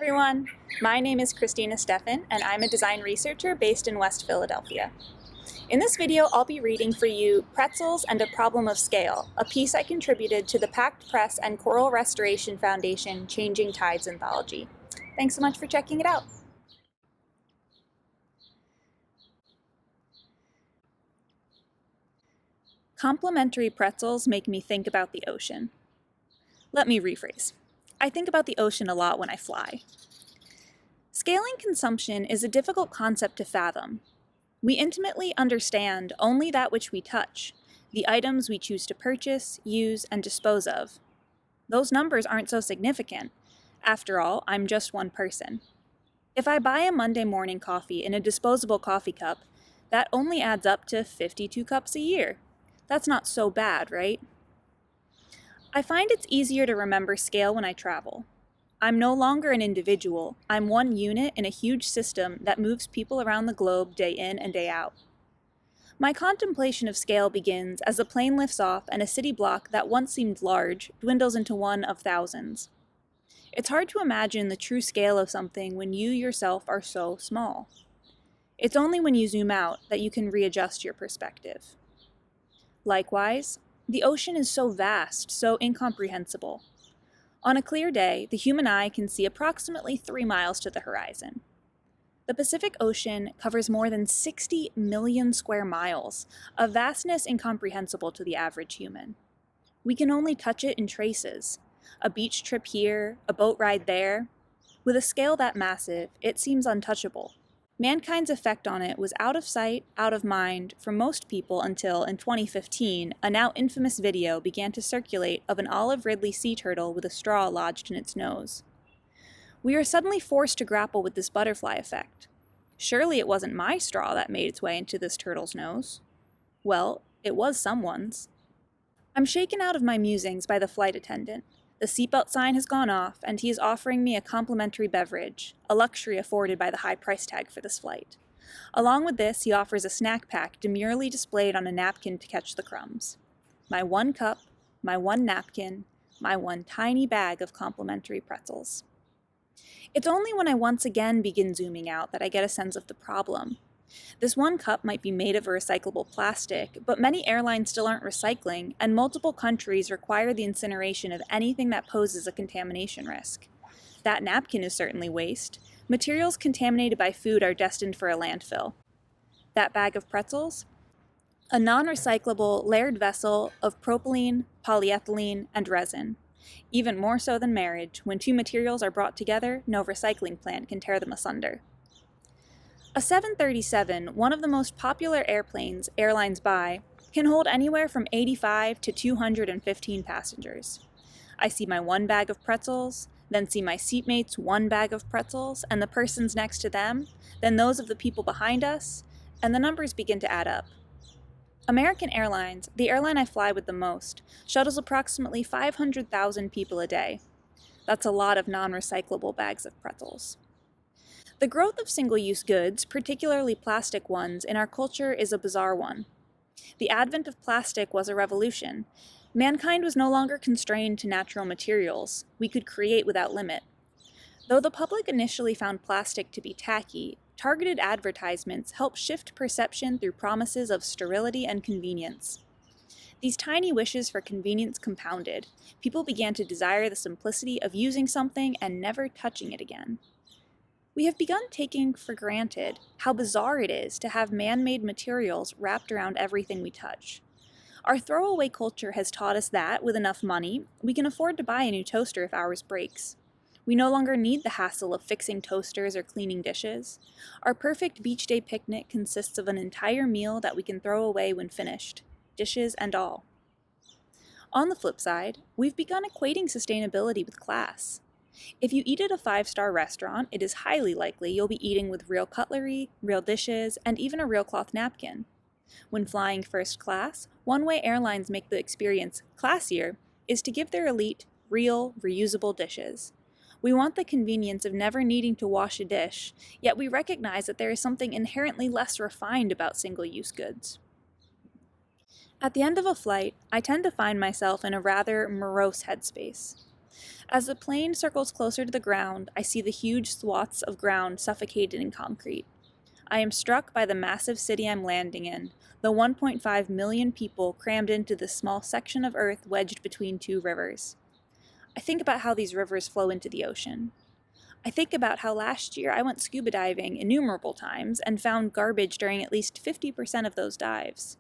everyone! My name is Christina Steffen, and I'm a design researcher based in West Philadelphia. In this video, I'll be reading for you Pretzels and a Problem of Scale, a piece I contributed to the Pact Press and Coral Restoration Foundation Changing Tides anthology. Thanks so much for checking it out. Complimentary pretzels make me think about the ocean. Let me rephrase. I think about the ocean a lot when I fly. Scaling consumption is a difficult concept to fathom. We intimately understand only that which we touch, the items we choose to purchase, use, and dispose of. Those numbers aren't so significant. After all, I'm just one person. If I buy a Monday morning coffee in a disposable coffee cup, that only adds up to 52 cups a year. That's not so bad, right? I find it's easier to remember scale when I travel. I'm no longer an individual. I'm one unit in a huge system that moves people around the globe day in and day out. My contemplation of scale begins as the plane lifts off and a city block that once seemed large dwindles into one of thousands. It's hard to imagine the true scale of something when you yourself are so small. It's only when you zoom out that you can readjust your perspective. Likewise, the ocean is so vast, so incomprehensible. On a clear day, the human eye can see approximately 3 miles to the horizon. The Pacific Ocean covers more than 60 million square miles, a vastness incomprehensible to the average human. We can only touch it in traces, a beach trip here, a boat ride there. With a scale that massive, it seems untouchable. Mankind's effect on it was out of sight, out of mind for most people until, in 2015, a now infamous video began to circulate of an olive ridley sea turtle with a straw lodged in its nose. We are suddenly forced to grapple with this butterfly effect. Surely it wasn't my straw that made its way into this turtle's nose. Well, it was someone's. I'm shaken out of my musings by the flight attendant. The seatbelt sign has gone off, and he is offering me a complimentary beverage, a luxury afforded by the high price tag for this flight. Along with this, he offers a snack pack demurely displayed on a napkin to catch the crumbs. My one cup, my one napkin, my one tiny bag of complimentary pretzels. It's only when I once again begin zooming out that I get a sense of the problem. This one cup might be made of a recyclable plastic, but many airlines still aren't recycling, and multiple countries require the incineration of anything that poses a contamination risk. That napkin is certainly waste. Materials contaminated by food are destined for a landfill. That bag of pretzels? A non-recyclable layered vessel of propylene, polyethylene, and resin. Even more so than marriage, when two materials are brought together, no recycling plant can tear them asunder. A 737, one of the most popular airplanes airlines buy, can hold anywhere from 85 to 215 passengers. I see my one bag of pretzels, then see my seatmates' one bag of pretzels, and the persons next to them, then those of the people behind us, and the numbers begin to add up. American Airlines, the airline I fly with the most, shuttles approximately 500,000 people a day. That's a lot of non-recyclable bags of pretzels. The growth of single-use goods, particularly plastic ones, in our culture is a bizarre one. The advent of plastic was a revolution. Mankind was no longer constrained to natural materials. We could create without limit. Though the public initially found plastic to be tacky, targeted advertisements helped shift perception through promises of sterility and convenience. These tiny wishes for convenience compounded. People began to desire the simplicity of using something and never touching it again. We have begun taking for granted how bizarre it is to have man-made materials wrapped around everything we touch. Our throwaway culture has taught us that, with enough money, we can afford to buy a new toaster if ours breaks. We no longer need the hassle of fixing toasters or cleaning dishes. Our perfect beach day picnic consists of an entire meal that we can throw away when finished, dishes and all. On the flip side, we've begun equating sustainability with class. If you eat at a 5-star restaurant, it is highly likely you'll be eating with real cutlery, real dishes, and even a real cloth napkin. When flying first class, one way airlines make the experience classier is to give their elite real, reusable dishes. We want the convenience of never needing to wash a dish, yet we recognize that there is something inherently less refined about single-use goods. At the end of a flight, I tend to find myself in a rather morose headspace. As the plane circles closer to the ground, I see the huge swaths of ground suffocated in concrete. I am struck by the massive city I'm landing in, the 1.5 million people crammed into this small section of earth wedged between two rivers. I think about how these rivers flow into the ocean. I think about how last year I went scuba diving innumerable times and found garbage during at least 50% of those dives.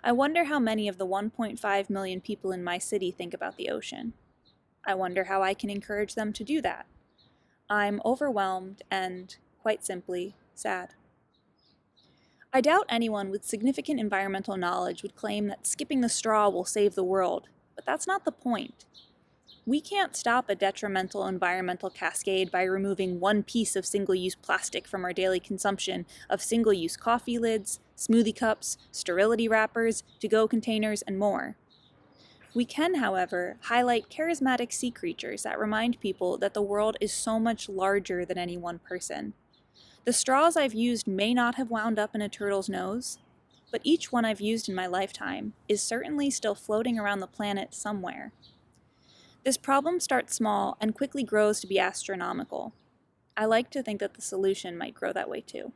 I wonder how many of the 1.5 million people in my city think about the ocean. I wonder how I can encourage them to do that. I'm overwhelmed and, quite simply, sad. I doubt anyone with significant environmental knowledge would claim that skipping the straw will save the world, but that's not the point. We can't stop a detrimental environmental cascade by removing one piece of single-use plastic from our daily consumption of single-use coffee lids, smoothie cups, sterility wrappers, to-go containers, and more. We can, however, highlight charismatic sea creatures that remind people that the world is so much larger than any one person. The straws I've used may not have wound up in a turtle's nose, but each one I've used in my lifetime is certainly still floating around the planet somewhere. This problem starts small and quickly grows to be astronomical. I like to think that the solution might grow that way too.